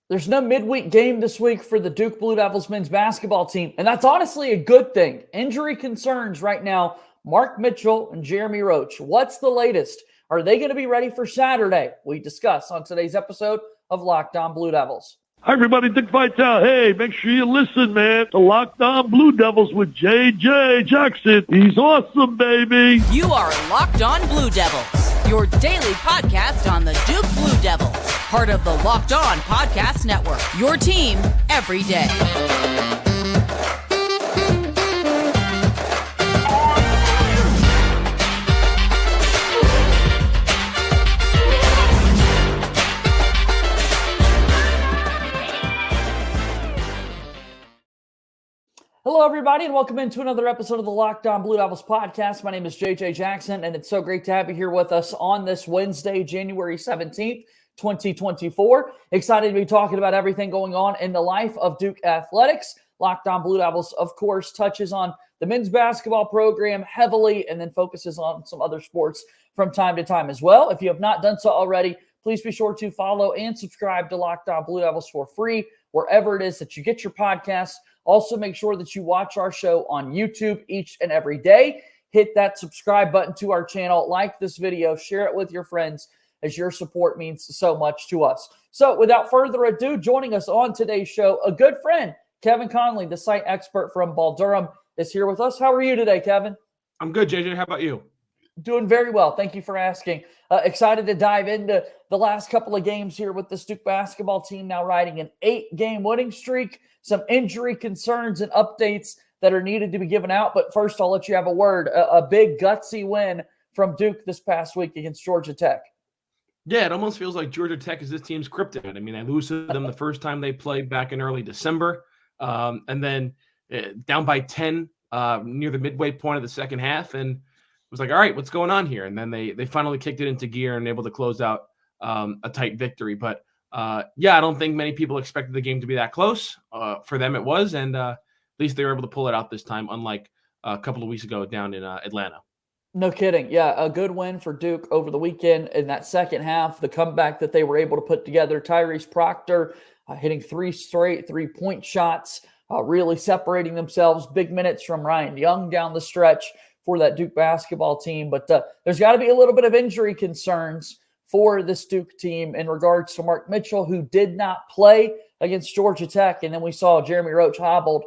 There's no midweek game this week for the Duke Blue Devils men's basketball team, and that's honestly a good thing. Injury concerns right now, Mark Mitchell and Jeremy Roach. What's the latest? Are they going to be ready for Saturday? We discuss on today's episode of Locked On Blue Devils. Hi, everybody. Dick Vitale. Hey, make sure you listen, man, to Locked On Blue Devils with J.J. Jackson. He's awesome, baby. You are Locked On Blue Devils, your daily podcast on the Duke Blue Devils, part of the Locked On Podcast Network, your team every day. Hello, everybody, and welcome into another episode of the Locked On Blue Devils podcast. My name is J.J. Jackson, and it's so great to have you here with us on this Wednesday, January 17th, 2024. Excited to be talking about everything going on in the life of Duke athletics. Locked On Blue Devils, of course, touches on the men's basketball program heavily and then focuses on some other sports from time to time as well. If you have not done so already, please be sure to follow and subscribe to Locked On Blue Devils for free, wherever it is that you get your podcasts. Also, make sure that you watch our show on YouTube each and every day. Hit that subscribe button to our channel, like this video, share it with your friends, as your support means so much to us. So without further ado, joining us on today's show, a good friend, Kevin Connelly, the site expert from Durham, is here with us. How are you today, Kevin? I'm good, JJ. How about you? Doing very well. Thank you for asking. Excited to dive into the last couple of games here with the Duke basketball team now riding an 8-game winning streak, some injury concerns and updates that are needed to be given out. But first, I'll let you have a word. A big gutsy win from Duke this past week against Georgia Tech. Yeah, it almost feels like Georgia Tech is this team's kryptonite. I mean, they lose to them the first time they played back in early December. And then down by 10 near the midway point of the second half. And it was like, all right, what's going on here? And then they finally kicked it into gear and able to close out a tight victory. But yeah, I don't think many people expected the game to be that close. For them, it was. And at least they were able to pull it out this time, unlike a couple of weeks ago down in Atlanta. No kidding. Yeah, a good win for Duke over the weekend in that second half. The comeback that they were able to put together, Tyrese Proctor hitting 3 straight 3-point shots, really separating themselves. Big minutes from Ryan Young down the stretch for that Duke basketball team. But there's got to be a little bit of injury concerns for this Duke team in regards to Mark Mitchell, who did not play against Georgia Tech. And then we saw Jeremy Roach hobbled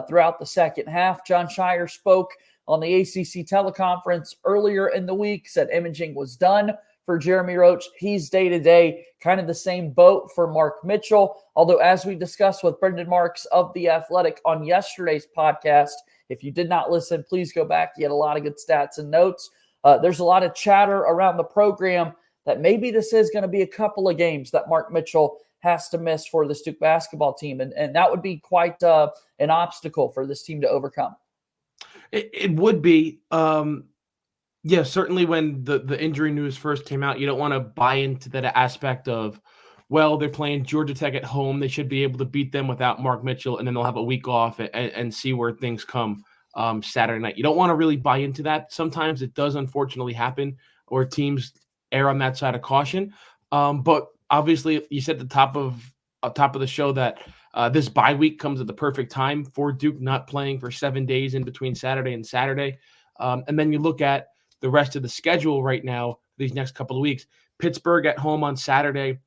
throughout the second half. John Shire spoke on the ACC teleconference earlier in the week, said imaging was done for Jeremy Roach. He's day-to-day, kind of the same boat for Mark Mitchell. Although, as we discussed with Brendan Marks of The Athletic on yesterday's podcast, if you did not listen, please go back. You had a lot of good stats and notes. There's a lot of chatter around the program that maybe this is going to be a couple of games that Mark Mitchell has to miss for the Duke basketball team. And that would be quite an obstacle for this team to overcome. It would be. Yeah, certainly when the injury news first came out, you don't want to buy into that aspect of, well, they're playing Georgia Tech at home. They should be able to beat them without Mark Mitchell, and then they'll have a week off and see where things come Saturday night. You don't want to really buy into that. Sometimes it does unfortunately happen, or teams err on that side of caution. But obviously, you said at the top of the show that this bye week comes at the perfect time for Duke not playing for 7 days in between Saturday and Saturday. And then you look at the rest of the schedule right now, these next couple of weeks. Pittsburgh at home on Saturday,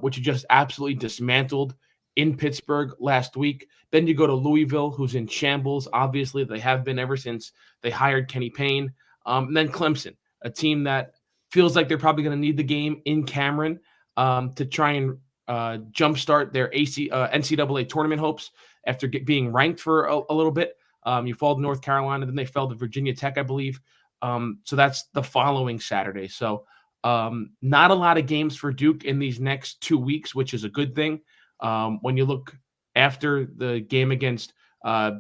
which you just absolutely dismantled in Pittsburgh last week. Then you go to Louisville, who's in shambles. Obviously, they have been ever since they hired Kenny Payne. And then Clemson, a team that feels like they're probably going to need the game in Cameron to try and jumpstart their NCAA tournament hopes after being ranked for a little bit. You fall to North Carolina, then they fell to Virginia Tech, I believe. So that's the following Saturday. So not a lot of games for Duke in these next 2 weeks, which is a good thing. When you look after the game against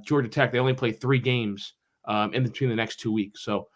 Georgia Tech, they only play 3 games in between the next 2 weeks. So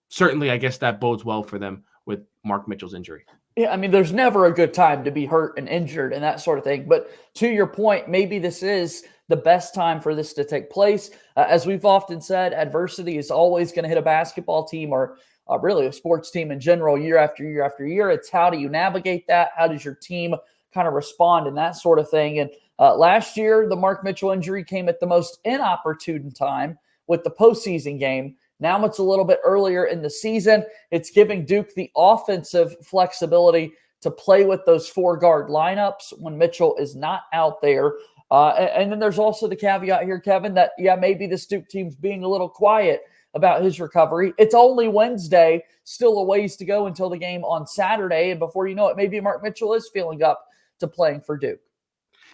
certainly, I guess that bodes well for them with Mark Mitchell's injury. Yeah, I mean, there's never a good time to be hurt and injured and that sort of thing. But to your point, maybe this is the best time for this to take place. As we've often said, adversity is always going to hit a basketball team or really a sports team in general year after year after year. It's how do you navigate that? How does your team kind of respond and that sort of thing. And last year, the Mark Mitchell injury came at the most inopportune time with the postseason game. Now it's a little bit earlier in the season. It's giving Duke the offensive flexibility to play with those 4-guard lineups when Mitchell is not out there. And then there's also the caveat here, Kevin, that, maybe this Duke team's being a little quiet about his recovery. It's only Wednesday, still a ways to go until the game on Saturday. And before you know it, maybe Mark Mitchell is feeling up to playing for Duke.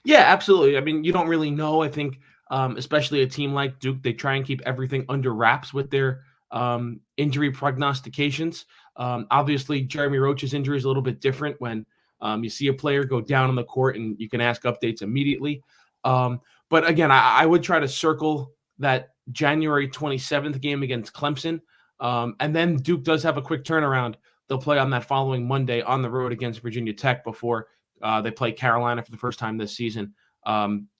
Yeah, absolutely. I mean, you don't really know. I think, especially a team like Duke, they try and keep everything under wraps with their injury prognostications. Obviously, Jeremy Roach's injury is a little bit different when you see a player go down on the court and you can ask updates immediately. But again, I would try to circle that January 27th game against Clemson. And then Duke does have a quick turnaround. They'll play on that following Monday on the road against Virginia Tech before they play Carolina for the first time this season,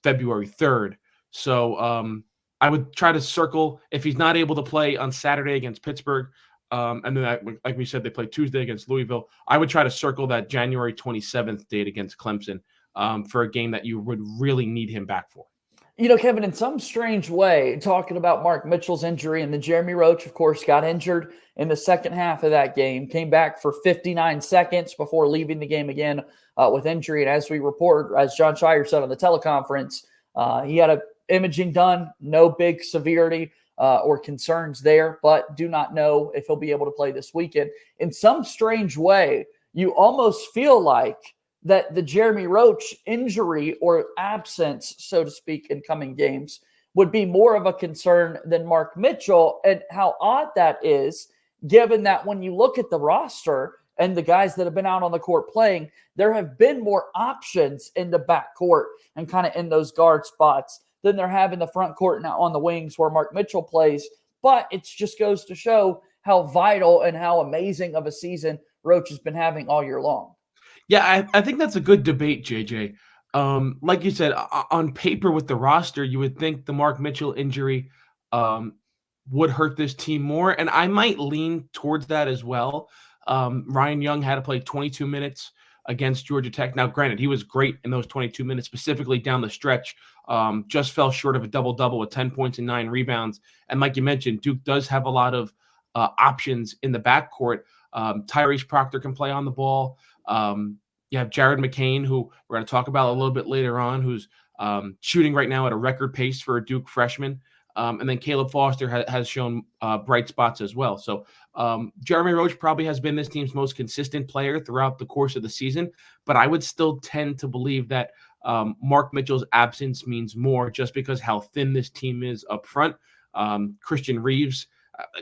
February 3rd. So I would try to circle, if he's not able to play on Saturday against Pittsburgh, and then, like we said, they play Tuesday against Louisville, I would try to circle that January 27th date against Clemson for a game that you would really need him back for. Kevin, in some strange way, talking about Mark Mitchell's injury, and then Jeremy Roach, of course, got injured in the second half of that game, came back for 59 seconds before leaving the game again with injury. And as we report, as John Shire said on the teleconference, he had an imaging done, no big severity or concerns there, but do not know if he'll be able to play this weekend. In some strange way, you almost feel like that the Jeremy Roach injury or absence, so to speak, in coming games would be more of a concern than Mark Mitchell. And how odd that is, given that when you look at the roster and the guys that have been out on the court playing, there have been more options in the backcourt and kind of in those guard spots than there have in the front court now on the wings where Mark Mitchell plays. But it just goes to show how vital and how amazing of a season Roach has been having all year long. Yeah, I think that's a good debate, JJ. Like you said, on paper with the roster, you would think the Mark Mitchell injury would hurt this team more, and I might lean towards that as well. Ryan Young had to play 22 minutes against Georgia Tech. Now, granted, he was great in those 22 minutes, specifically down the stretch. Just fell short of a double-double with 10 points and 9 rebounds. And like you mentioned, Duke does have a lot of options in the backcourt. Tyrese Proctor can play on the ball. You have Jared McCain, who we're going to talk about a little bit later on, who's shooting right now at a record pace for a Duke freshman. And then Caleb Foster has shown bright spots as well. So Jeremy Roach probably has been this team's most consistent player throughout the course of the season, but I would still tend to believe that Mark Mitchell's absence means more just because how thin this team is up front. Christian Reeves,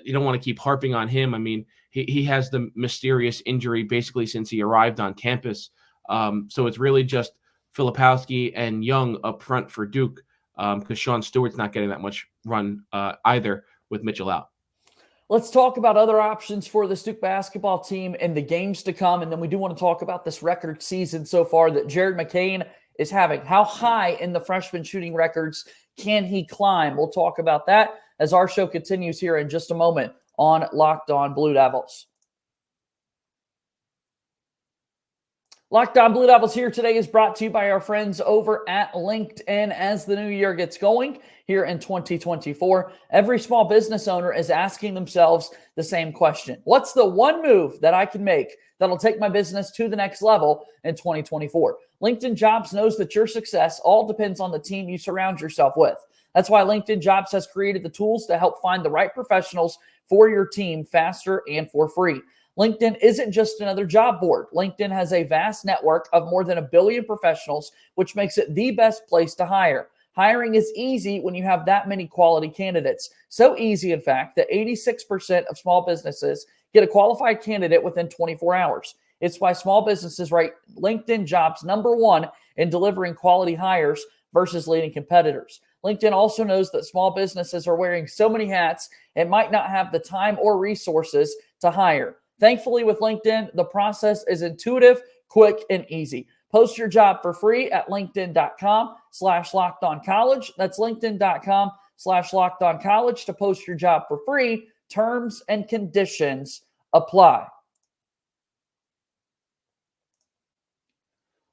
you don't want to keep harping on him. I mean, he has the mysterious injury basically since he arrived on campus. So it's really just Filipowski and Young up front for Duke because Sean Stewart's not getting that much run either with Mitchell out. Let's talk about other options for this Duke basketball team in the games to come. And then we do want to talk about this record season so far that Jared McCain is having. How high in the freshman shooting records can he climb? We'll talk about that as our show continues here in just a moment on Locked On Blue Devils. Locked On Blue Devils here today is brought to you by our friends over at LinkedIn. As the new year gets going here in 2024, every small business owner is asking themselves the same question. What's the one move that I can make that'll take my business to the next level in 2024? LinkedIn Jobs knows that your success all depends on the team you surround yourself with. That's why LinkedIn Jobs has created the tools to help find the right professionals for your team faster and for free. LinkedIn isn't just another job board. LinkedIn has a vast network of more than 1 billion professionals, which makes it the best place to hire. Hiring is easy when you have that many quality candidates. So easy, in fact, that 86% of small businesses get a qualified candidate within 24 hours. It's why small businesses rate LinkedIn Jobs #1 in delivering quality hires versus leading competitors. LinkedIn also knows that small businesses are wearing so many hats and might not have the time or resources to hire. Thankfully, with LinkedIn, the process is intuitive, quick, and easy. Post your job for free at linkedin.com/lockedoncollege. That's linkedin.com/lockedoncollege to post your job for free. Terms and conditions apply.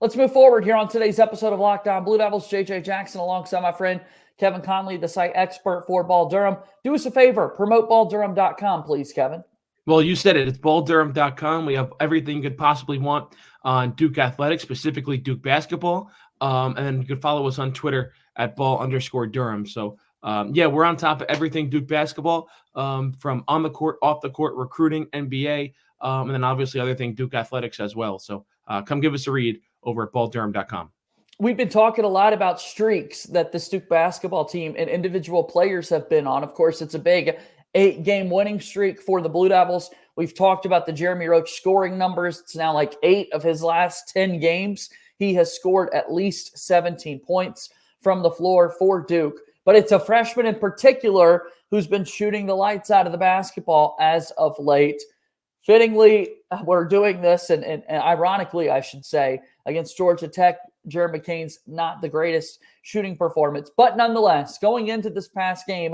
Let's move forward here on today's episode of Locked On Blue Devils. JJ Jackson alongside my friend Kevin Connelly, the site expert for Ball Durham. Do us a favor, promote balldurham.com, please, Kevin. Well, you said it. It's balldurham.com. We have everything you could possibly want on Duke athletics, specifically Duke basketball. And then you can follow us on Twitter at ball_Durham. So, we're on top of everything Duke basketball, from on the court, off the court, recruiting, NBA, and then obviously other thing Duke athletics as well. So come give us a read over at balldurham.com. We've been talking a lot about streaks that the Duke basketball team and individual players have been on. Of course, it's a big 8-game winning streak for the Blue Devils. We've talked about the Jeremy Roach scoring numbers. It's now like 8 of his last 10 games. He has scored at least 17 points from the floor for Duke. But it's a freshman in particular who's been shooting the lights out of the basketball as of late. Fittingly, we're doing this, and ironically, I should say, against Georgia Tech. Jared McCain's not the greatest shooting performance. But nonetheless, going into this past game,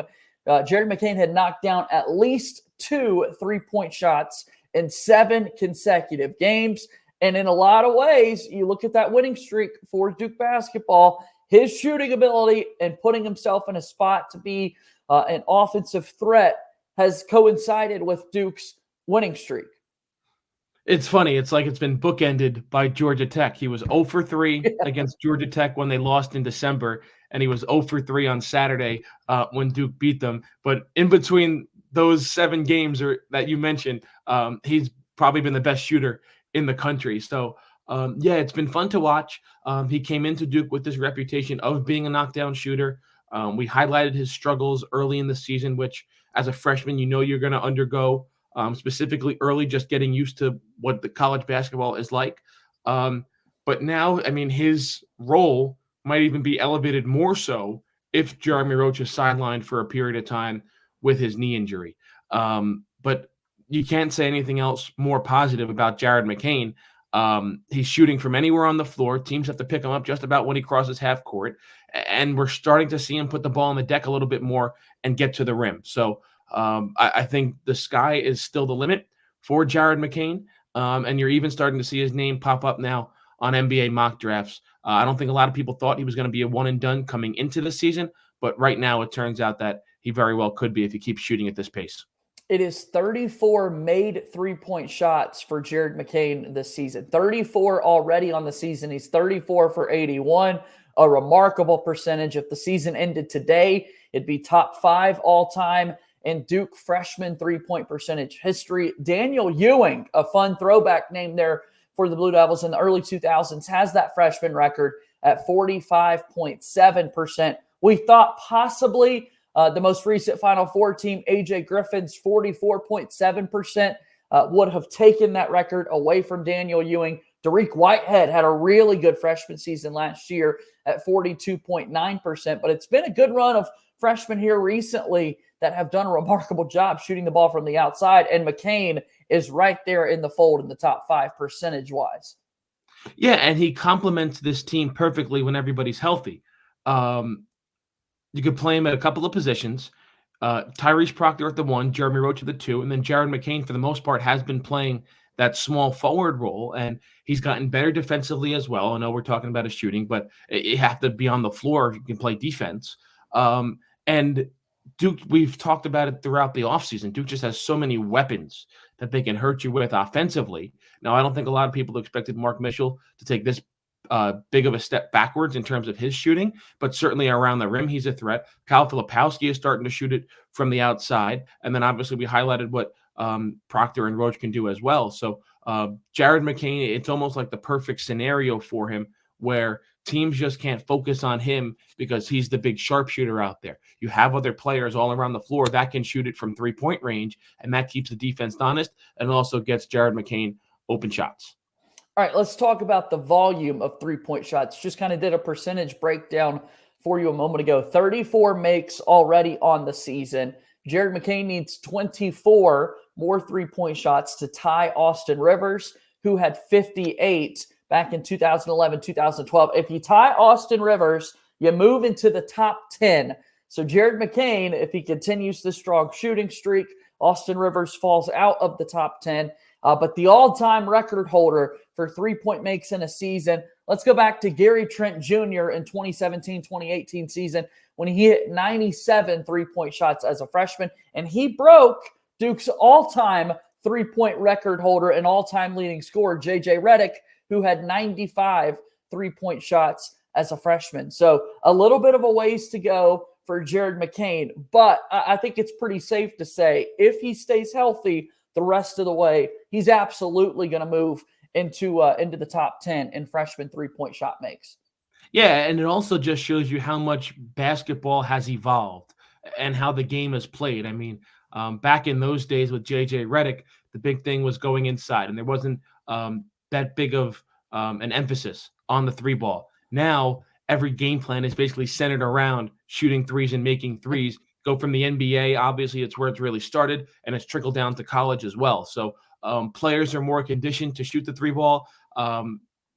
Jared McCain had knocked down at least 2 3-point shots in 7 consecutive games. And in a lot of ways, you look at that winning streak for Duke basketball, his shooting ability and putting himself in a spot to be an offensive threat has coincided with Duke's winning streak. It's funny. It's like it's been bookended by Georgia Tech. He was 0 for 3 against Georgia Tech when they lost in December, and he was 0 for 3 on Saturday when Duke beat them. But in between those 7 games that you mentioned, he's probably been the best shooter in the country. So, it's been fun to watch. He came into Duke with this reputation of being a knockdown shooter. We highlighted his struggles early in the season, which as a freshman, you're going to undergo. Specifically early, just getting used to what the college basketball is like. But now, his role might even be elevated more so if Jeremy Roach is sidelined for a period of time with his knee injury. But you can't say anything else more positive about Jared McCain. He's shooting from anywhere on the floor. Teams have to pick him up just about when he crosses half court. And we're starting to see him put the ball on the deck a little bit more and get to the rim. So I think the sky is still the limit for Jared McCain, and you're even starting to see his name pop up now on NBA mock drafts. I don't think a lot of people thought he was going to be a one-and-done coming into the season, but right now it turns out that he very well could be if he keeps shooting at this pace. It is 34 made 3-point shots for Jared McCain this season. 34 already on the season. He's 34 for 81, a remarkable percentage. If the season ended today, it'd be top 5 all-time in Duke freshman 3-point percentage history. Daniel Ewing, a fun throwback name there for the Blue Devils in the early 2000s, has that freshman record at 45.7%. We thought possibly the most recent Final Four team, A.J. Griffin's 44.7%, would have taken that record away from Daniel Ewing. Dariq Whitehead had a really good freshman season last year at 42.9%, but it's been a good run of freshmen here recently that have done a remarkable job shooting the ball from the outside, and McCain is right there in the fold in the top 5 percentage-wise. Yeah, and he complements this team perfectly when everybody's healthy. You could play him at a couple of positions. Tyrese Proctor at the 1, Jeremy Roach at the 2, and then Jared McCain, for the most part, has been playing that small forward role, and he's gotten better defensively as well. I know we're talking about his shooting, but you have to be on the floor if you can play defense. And Duke, we've talked about it throughout the offseason. Duke just has so many weapons that they can hurt you with offensively. Now, I don't think a lot of people expected Mark Mitchell to take this big of a step backwards in terms of his shooting, but certainly around the rim, he's a threat. Kyle Filipowski is starting to shoot it from the outside. And then obviously we highlighted what Proctor and Roach can do as well. So Jared McCain, it's almost like the perfect scenario for him where teams just can't focus on him because he's the big sharpshooter out there. You have other players all around the floor that can shoot it from 3-point range, and that keeps the defense honest and also gets Jared McCain open shots. All right, let's talk about the volume of 3-point shots. Just kind of did a percentage breakdown for you a moment ago. 34 makes already on the season. Jared McCain needs 24 more 3-point shots to tie Austin Rivers, who had 58 back in 2011, 2012. If you tie Austin Rivers, you move into the top 10. So Jared McCain, if he continues this strong shooting streak, Austin Rivers falls out of the top 10. But the all-time record holder for 3-point makes in a season Let's go back to Gary Trent Jr. in 2017-2018 season when he hit 97 three-point shots as a freshman, and he broke Duke's all-time three-point record holder and all-time leading scorer, J.J. Redick, who had 95 three-point shots as a freshman. So a little bit of a ways to go for Jared McCain, but I think it's pretty safe to say if he stays healthy the rest of the way, he's absolutely going to move into the top 10 in freshman three-point shot makes. Yeah, and it also just shows you how much basketball has evolved and how the game is played. I mean, back in those days with J.J. Redick, the big thing was going inside, and there wasn't that big of an emphasis on the three ball. Now, every game plan is basically centered around shooting threes and making threes. Go from the NBA, obviously, it's where it's really started, and it's trickled down to college as well. So players are more conditioned to shoot the three ball.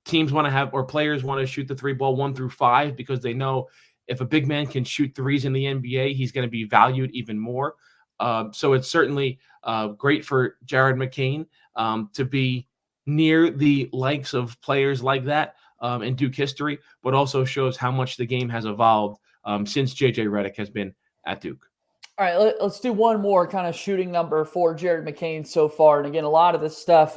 Teams want to have, or players want to shoot the three ball 1 through 5 because they know if a big man can shoot threes in the NBA, he's going to be valued even more. So it's certainly great for Jared McCain to be near the likes of players like that in Duke history, but also shows how much the game has evolved since J.J. Redick has been at Duke. All right, let's do one more kind of shooting number for Jared McCain so far. And again, a lot of this stuff,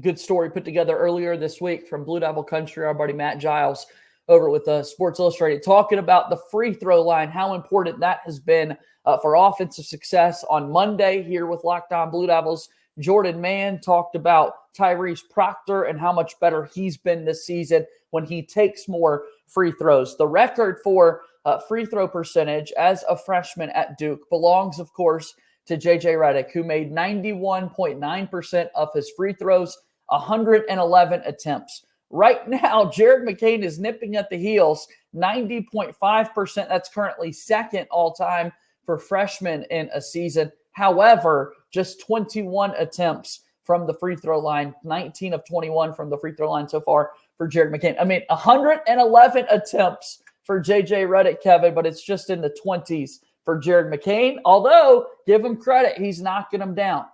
good story put together earlier this week from Blue Devil Country, our buddy Matt Giles over with Sports Illustrated, talking about the free throw line, how important that has been for offensive success. On Monday here with Locked On Blue Devils, Jordan Mann talked about Tyrese Proctor and how much better he's been this season when he takes more free throws. The record for free throw percentage as a freshman at Duke belongs, of course, to J.J. Redick, who made 91.9% of his free throws, 111 attempts. Right now, Jared McCain is nipping at the heels, 90.5%. That's currently second all-time for freshmen in a season. However, just 21 attempts from the free throw line, 19 of 21 from the free throw line so far for Jared McCain. I mean, 111 attempts for J.J. Redick, Kevin, but it's just in the 20s for Jared McCain. Although, give him credit, he's knocking them down.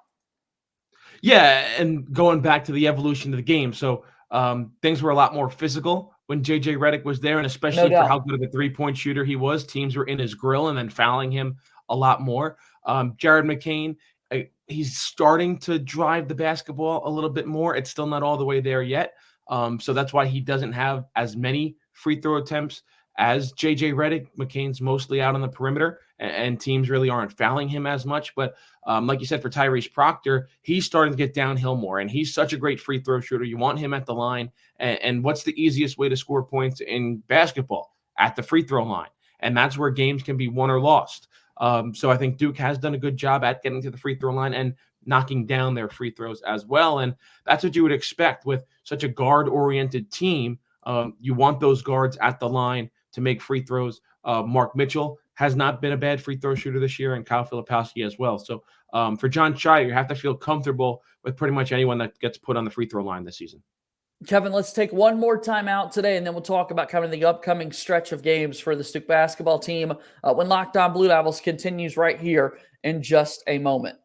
Yeah, and going back to the evolution of the game. So things were a lot more physical when J.J. Redick was there, and especially for how good of a three-point shooter he was. Teams were in his grill and then fouling him a lot more. Jared McCain, he's starting to drive the basketball a little bit more. It's still not all the way there yet. So that's why he doesn't have as many free throw attempts as J.J. Redick. McCain's mostly out on the perimeter, and teams really aren't fouling him as much. But like you said, for Tyrese Proctor, he's starting to get downhill more, and he's such a great free throw shooter. You want him at the line. And what's the easiest way to score points in basketball? At the free throw line. And that's where games can be won or lost. So I think Duke has done a good job at getting to the free throw line and knocking down their free throws as well. And that's what you would expect with such a guard-oriented team. You want those guards at the line to make free throws. Mark Mitchell has not been a bad free throw shooter this year, and Kyle Filipowski as well. So for John Shire, you have to feel comfortable with pretty much anyone that gets put on the free throw line this season. Kevin, let's take one more time out today, and then we'll talk about kind of the upcoming stretch of games for the Duke basketball team when Locked On Blue Devils continues right here in just a moment.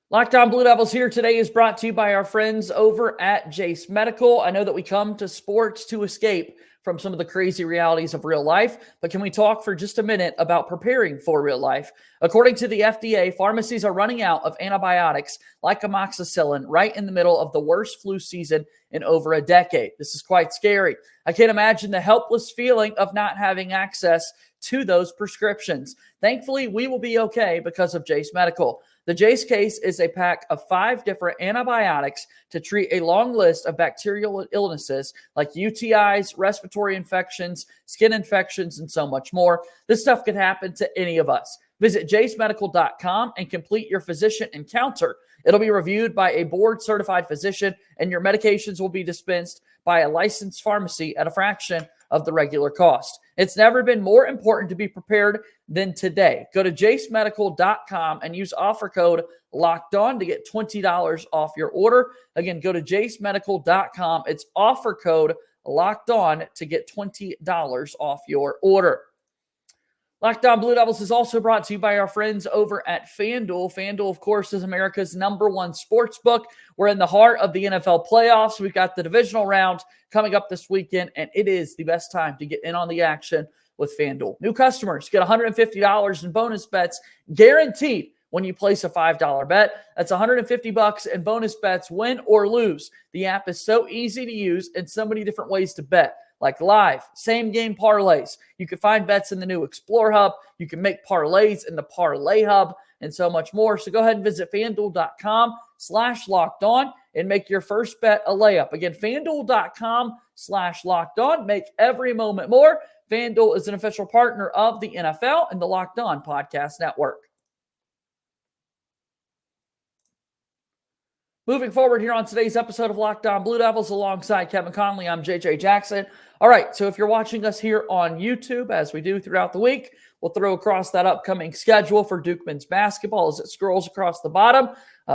Locked On Blue Devils here today is brought to you by our friends over at Jase Medical. I know that we come to sports to escape from some of the crazy realities of real life, but can we talk for just a minute about preparing for real life? According to the FDA, pharmacies are running out of antibiotics like amoxicillin right in the middle of the worst flu season in over a decade. This is quite scary. I can't imagine the helpless feeling of not having access to those prescriptions. Thankfully, we will be okay because of Jase Medical. The Jase case is a pack of 5 different antibiotics to treat a long list of bacterial illnesses like UTIs, respiratory infections, skin infections, and so much more. This stuff could happen to any of us. Visit jasemedical.com and complete your physician encounter. It'll be reviewed by a board-certified physician, and your medications will be dispensed by a licensed pharmacy at a fraction of the regular cost. It's never been more important to be prepared than today. Go to jasemedical.com and use offer code LOCKEDON to get $20 off your order. Again, go to jasemedical.com. It's offer code LOCKEDON to get $20 off your order. Locked On Blue Devils is also brought to you by our friends over at FanDuel. FanDuel, of course, is America's #1 sports book. We're in the heart of the NFL playoffs. We've got the divisional round coming up this weekend, and it is the best time to get in on the action with FanDuel. New customers get $150 in bonus bets guaranteed when you place a $5 bet. That's $150 in bonus bets, win or lose. The app is so easy to use and so many different ways to bet, like live, same-game parlays. You can find bets in the new Explore Hub. You can make parlays in the Parlay Hub and so much more. So go ahead and visit FanDuel.com/lockedon and make your first bet a layup. Again, FanDuel.com/lockedon. Make every moment more. FanDuel is an official partner of the NFL and the Locked On Podcast Network. Moving forward here on today's episode of Locked On Blue Devils alongside Kevin Connelly, I'm JJ Jackson. All right, so if you're watching us here on YouTube, as we do throughout the week, we'll throw across that upcoming schedule for Duke men's basketball as it scrolls across the bottom.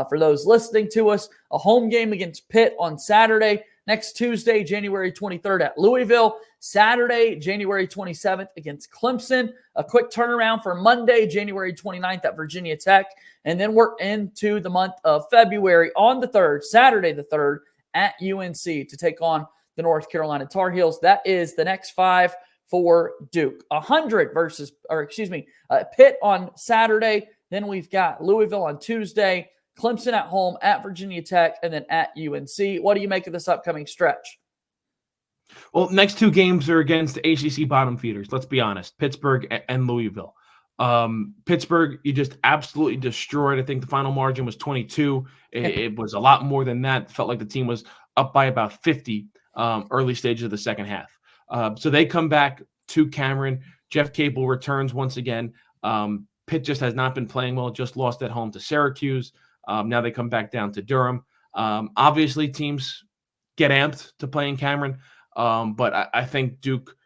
For those listening to us, a home game against Pitt on Saturday, next Tuesday, January 23rd at Louisville, Saturday, January 27th against Clemson, a quick turnaround for Monday, January 29th at Virginia Tech, and then we're into the month of February on the 3rd, Saturday the 3rd at UNC to take on the North Carolina Tar Heels. That is the next 5 for Duke. 100 Pitt on Saturday. Then we've got Louisville on Tuesday, Clemson at home, at Virginia Tech, and then at UNC. What do you make of this upcoming stretch? Well, next 2 games are against the ACC bottom feeders. Let's be honest, Pittsburgh and Louisville. Pittsburgh, you just absolutely destroyed. I think the final margin was 22. It was a lot more than that. Felt like the team was up by about 50 early stages of the second half. So they come back to Cameron. Jeff Capel returns once again. Pitt just has not been playing well, just lost at home to Syracuse. Now they come back down to Durham. Obviously, teams get amped to play in Cameron, but I think Duke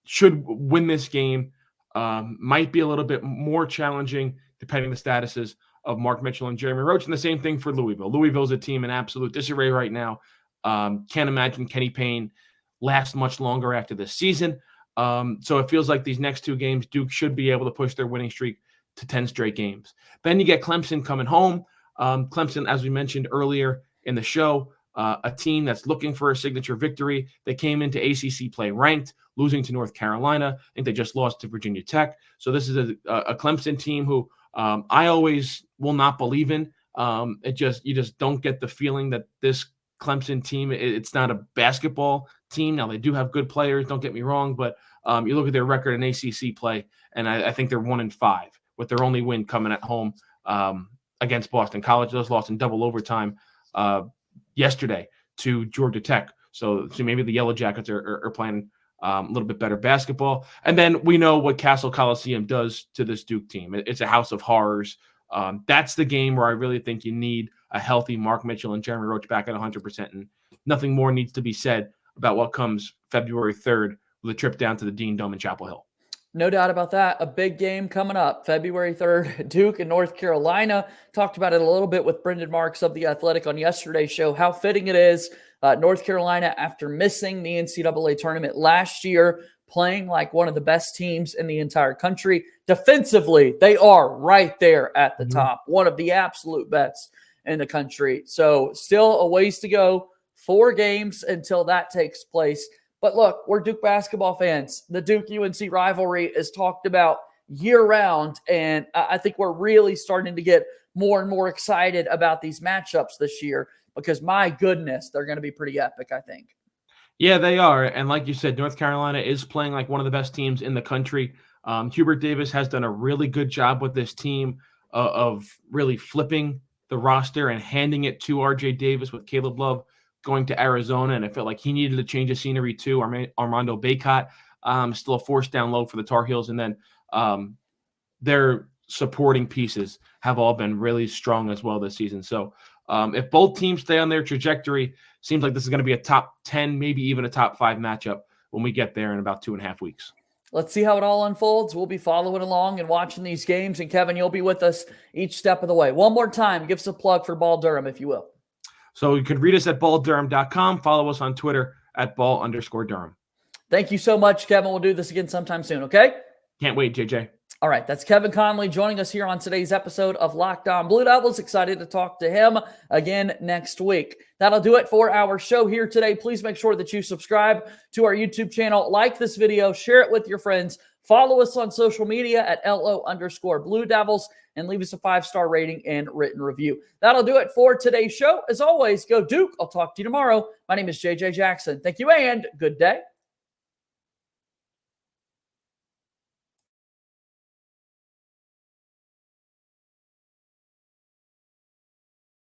should win this game. Might be a little bit more challenging depending on the statuses of Mark Mitchell and Jeremy Roach. And the same thing for Louisville. Louisville's a team in absolute disarray right now. Can't imagine Kenny Payne lasts much longer after this season. So it feels like these next 2 games, Duke should be able to push their winning streak to 10 straight games. Then you get Clemson coming home. Clemson, as we mentioned earlier in the show, a team that's looking for a signature victory. They came into ACC play ranked, losing to North Carolina. I think they just lost to Virginia Tech. So this is a Clemson team who I always will not believe in. You just don't get the feeling that this Clemson team, it's not a basketball team. Now they do have good players, don't get me wrong, but you look at their record in ACC play, and I think they're 1-5 with their only win coming at home against Boston College. Those lost in double overtime yesterday to Georgia Tech. So maybe the Yellow Jackets are playing a little bit better basketball. And then we know what Castle Coliseum does to this Duke team. It's a house of horrors. That's the game where I really think you need a healthy Mark Mitchell and Jeremy Roach back at 100%. And nothing more needs to be said about what comes February 3rd with a trip down to the Dean Dome in Chapel Hill. No doubt about that. A big game coming up February 3rd, Duke and North Carolina. Talked about it a little bit with Brendan Marks of The Athletic on yesterday's show, how fitting it is. North Carolina, after missing the NCAA tournament last year, playing like one of the best teams in the entire country. Defensively, they are right there at the top, one of the absolute best in the country. So still a ways to go, 4 games until that takes place. But look, we're Duke basketball fans. The Duke-UNC rivalry is talked about year-round, and I think we're really starting to get more and more excited about these matchups this year because, my goodness, they're going to be pretty epic, I think. Yeah, they are. And like you said, North Carolina is playing like one of the best teams in the country. Hubert Davis has done a really good job with this team of really flipping the roster and handing it to RJ Davis with Caleb Love going to Arizona, and I felt like he needed a change of scenery too. Armando Bacot, still a force down low for the Tar Heels, and then their supporting pieces have all been really strong as well this season. So if both teams stay on their trajectory, seems like this is going to be a top 10, maybe even a top 5 matchup when we get there in about 2.5 weeks. Let's see how it all unfolds. We'll be following along and watching these games, and Kevin, you'll be with us each step of the way. One more time, give us a plug for Ball Durham, if you will. So you can read us at balldurham.com. Follow us on Twitter at @ball_Durham. Thank you so much, Kevin. We'll do this again sometime soon, okay? Can't wait, JJ. All right, that's Kevin Connelly joining us here on today's episode of Locked On Blue Devils. Excited to talk to him again next week. That'll do it for our show here today. Please make sure that you subscribe to our YouTube channel, like this video, share it with your friends, follow us on social media at LO_Blue Devils, and leave us a 5-star rating and written review. That'll do it for today's show. As always, go Duke. I'll talk to you tomorrow. My name is JJ Jackson. Thank you and good day.